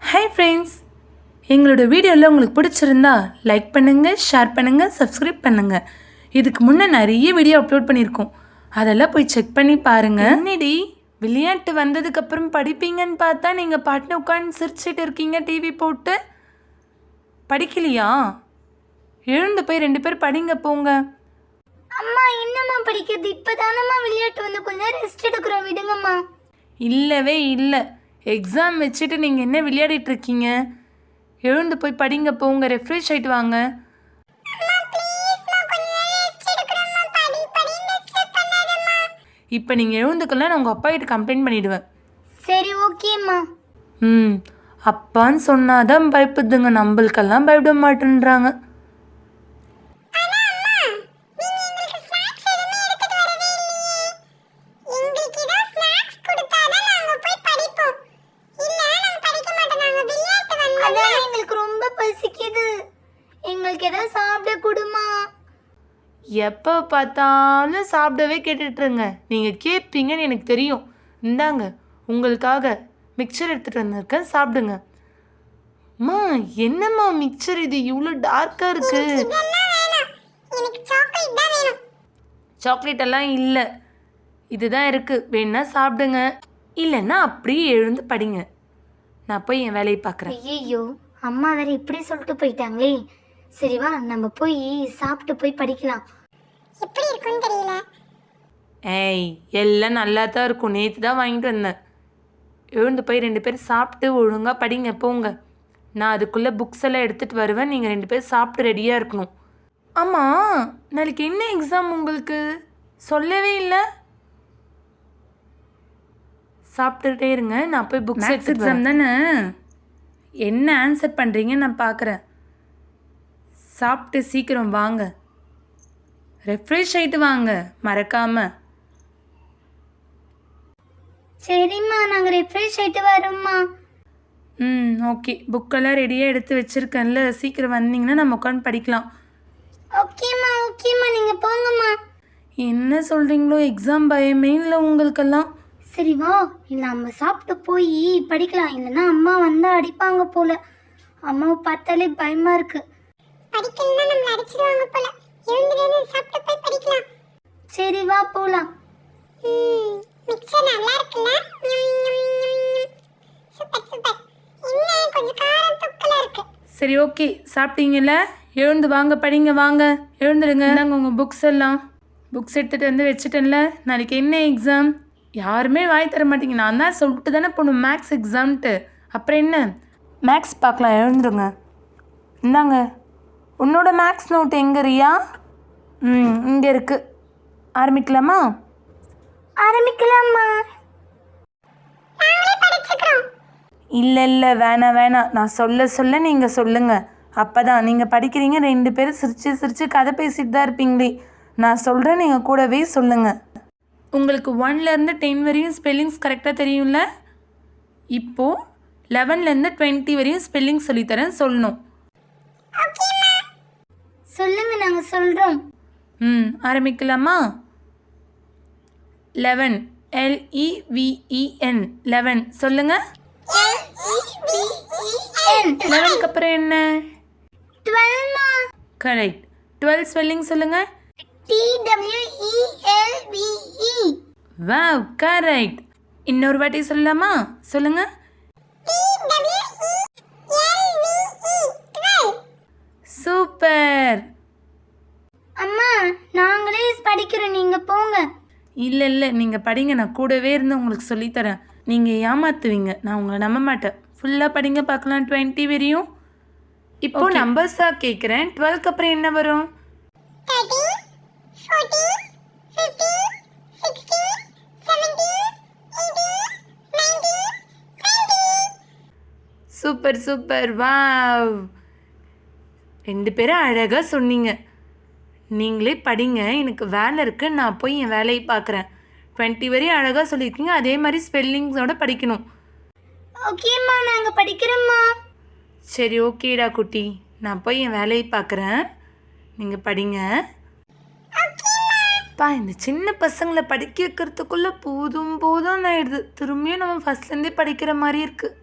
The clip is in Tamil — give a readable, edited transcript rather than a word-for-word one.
ஹாய் ஃப்ரெண்ட்ஸ், எங்களோட வீடியோவில் உங்களுக்கு பிடிச்சிருந்தா லைக் பண்ணுங்கள், ஷேர் பண்ணுங்கள், சப்ஸ்கிரைப் பண்ணுங்கள். இதுக்கு முன்னே நிறைய வீடியோ அப்லோட் பண்ணியிருக்கோம், அதெல்லாம் போய் செக் பண்ணி பாருங்கள். என்னடி விளையாட்டு வந்ததுக்கப்புறம் படிப்பீங்கன்னு பார்த்தா நீங்கள் பாட்டுன்னு உட்காந்து சிரிச்சிட்டு இருக்கீங்க டிவி போட்டு. படிக்கலையா? எழுந்து போய் 2 பேர் படிங்க போங்க. அம்மா என்னம்மா படிக்கிறது? இப்போதானம்மா விளையாட்டு வந்து கொஞ்ச நேரம் ரெஸ்ட் எடுக்கிறோம், விடுங்கம்மா. இல்லவே இல்லை, எக்ஸாம் வச்சுட்டு நீங்கள் என்ன விளையாடிட்டு இருக்கீங்க? எழுந்து போய் படிங்க போங்க, ரெஃப்ரெஷ் ஆகிட்டு வாங்க. இப்போ நீங்கள் எழுந்துக்கலாம், நான் உங்கள் அப்பா கிட்ட கம்ப்ளைண்ட் பண்ணிவிடுவேன். சரி ஓகேம்மா. அப்பான்னு சொன்னாதான் பயப்படுதுங்க, நம்மளுக்கெல்லாம் பயப்பட மாட்டேன்றாங்க. எங்களுக்கு ஏதாவது சாப்பிட கொடுமா. எப்போ பார்த்தாலும் சாப்பிடவே கேட்டுட்ருங்க. நீங்கள் கேட்பீங்கன்னு எனக்கு தெரியும். இந்தாங்க உங்களுக்காக மிக்சர் எடுத்துகிட்டு வந்திருக்கேன், சாப்பிடுங்க. அம்மா என்னம்மா மிக்சர் இது இவ்வளோ டார்க்காக இருக்குது? சாக்லேட் எல்லாம் இல்லை, இதுதான் இருக்குது, வேணா சாப்பிடுங்க, இல்லைன்னா அப்படியே எழுந்து படிங்க. நான் போய் என் வேலையை பார்க்குறேன். ஐயோ, அம்மா வேற இப்படி சொல்லிட்டு போயிட்டாங்களே. சரி வா, நம்ம போய் சாப்பிட்டு போய் படிக்கலாம். எப்படி இருக்குன்னு தெரியல. ஏய், எல்லாம் நல்லா தான் இருக்கும், நேற்று தான் வாங்கிட்டு வந்தேன். எழுந்து போய் 2 பேர் சாப்பிட்டு ஒழுங்காக படிங்க போங்க. நான் அதுக்குள்ளே புக்ஸ் எல்லாம் எடுத்துகிட்டு வருவேன், நீங்கள் 2 பேர் சாப்பிட்டு ரெடியாக இருக்கணும். ஆமாம், நாளைக்கு என்ன எக்ஸாம் உங்களுக்கு சொல்லவே இல்லை? சாப்பிட்டுட்டே இருங்க, நான் போய் புக்ஸ் எடுத்துகிட்டு எக்ஸாம் தானே. என்ன ஆன்சர் பண்ணுறீங்க நான் பார்க்குறேன். சாப்பிட்டு சீக்கிரம் வாங்க, ரெஃப்ரெஷ் ஆகிட்டு வாங்க மறக்காம. சரிம்மா, நாங்கள் ரெஃப்ரெஷ் ஆகிட்டு வரோம்மா. ஓகே, புக்கெல்லாம் ரெடியாக எடுத்து வச்சுருக்கேன்ல, சீக்கிரம் வந்தீங்கன்னா நம்ம உட்காந்து படிக்கலாம். ஓகேம்மா ஓகேம்மா, நீங்கள் போங்கம்மா. என்ன சொல்கிறீங்களோ, எக்ஸாம் பயமே இல்லை உங்களுக்கெல்லாம். சரி வா, இல்லை நம்ம சாப்பிட்டு போய் படிக்கலாம், இல்லைன்னா அம்மா வந்தால் அடிப்பாங்க போல. அம்மாவை பார்த்தாலே பயமாக இருக்குது. படிக்கலன்னா நம்மள அடிச்சிடுவாங்க போல. எழுந்திருந்து சாப்பிட்டு போய் படிக்கலாம். சரி வா போலாம். மிக்சர் நல்லா இருக்குல்ல? Super super. என்ன கொஞ்சம் காரம் தூக்கலா இருக்கு. சரி ஓகே, சாப்பிட்டீங்கல்ல, எழுந்து வாங்க படிங்க, வாங்க எழுந்துடுங்க. நாங்கள் உங்கள் புக்ஸ் எல்லாம் புக்ஸ் எடுத்துகிட்டு வந்து வச்சுட்டேன்ல. நாளைக்கு என்ன எக்ஸாம்? யாருமே வாய் தர மாட்டீங்க. நான் தான் சொல்லிட்டு தானே போகணும் மேக்ஸ் எக்ஸாம்ன்ட்டு. அப்புறம் என்ன, மேக்ஸ் பார்க்கலாம், எழுந்துருங்க. இந்தாங்க உன்னோட மேக்ஸ் நோட் எங்கே ரியா? இங்கே இருக்குது. ஆரம்பிக்கலாமா? ஆரம்பிக்கலாமா? இல்லை வேணாம், நான் சொல்ல நீங்கள் சொல்லுங்கள். அப்போ தான் நீங்கள் படிக்கிறீங்க, 2 பேரும் சிரித்து கதை பேசிட்டு தான் இருப்பீங்களே. நான் சொல்கிறேன், நீங்கள் கூடவே சொல்லுங்கள். உங்களுக்கு 1லேருந்து 10 வரையும் ஸ்பெல்லிங்ஸ் கரெக்டாக தெரியும்ல? இப்போது 11லேருந்து 20 வரையும் ஸ்பெல்லிங் சொல்லித்தரேன், சொல்லணும். சொல்லுங்க, நாங்கள் சொல்கிறோம். ஆரம்பிக்கலாமா? 11 LEVEN 11 சொல்லுங்க. 11க்கு அப்புறம் என்ன? 12மா? கரெக்ட். 12 ஸ்பெல்லிங் சொல்லுங்க. TWELVE. Wow, correct. இன்னொரு வாட்டி சொல்லலாமா? சொல்லுங்க. சூப்பர். அம்மா, நாங்களே படிக்கிறோம், நீங்கள் போங்க. இல்லை நீங்கள் படிங்க, நான் கூடவே இருந்து உங்களுக்கு சொல்லித்தரேன். நீங்கள் ஏமாத்துவீங்க, நான் உங்களை நம்ப மாட்டேன். ஃபுல்லாக படிங்க பார்க்கலாம், 20 வரையும். இப்போ நம்பர்ஸாக கேட்குறேன். 12க்கு அப்புறம் என்ன வரும்? 13, 14, 15, 16, 17, 18, 19, 20. Super wow. 2 பேரும் அழகாக சொன்னீங்க. நீங்களே படிங்க, எனக்கு வேலை இருக்குது, நான் போய் என் வேலையை பார்க்குறேன். 20 வரையும் அழகாக சொல்லியிருக்கீங்க, அதே மாதிரி ஸ்பெல்லிங்ஸோடு படிக்கணும். ஓகேம்மா, நாங்கள் படிக்கிறோம்மா. சரி ஓகேடா குட்டி, நான் போய் என் வேலையை பார்க்குறேன், நீங்கள் படிங்க. இந்த சின்ன பசங்களை படிக்க வைக்கிறதுக்குள்ளே போதும் போதும்னு ஆயிடுது. திரும்பியும் நம்ம ஃபஸ்ட்லேருந்தே படிக்கிற மாதிரி இருக்குது.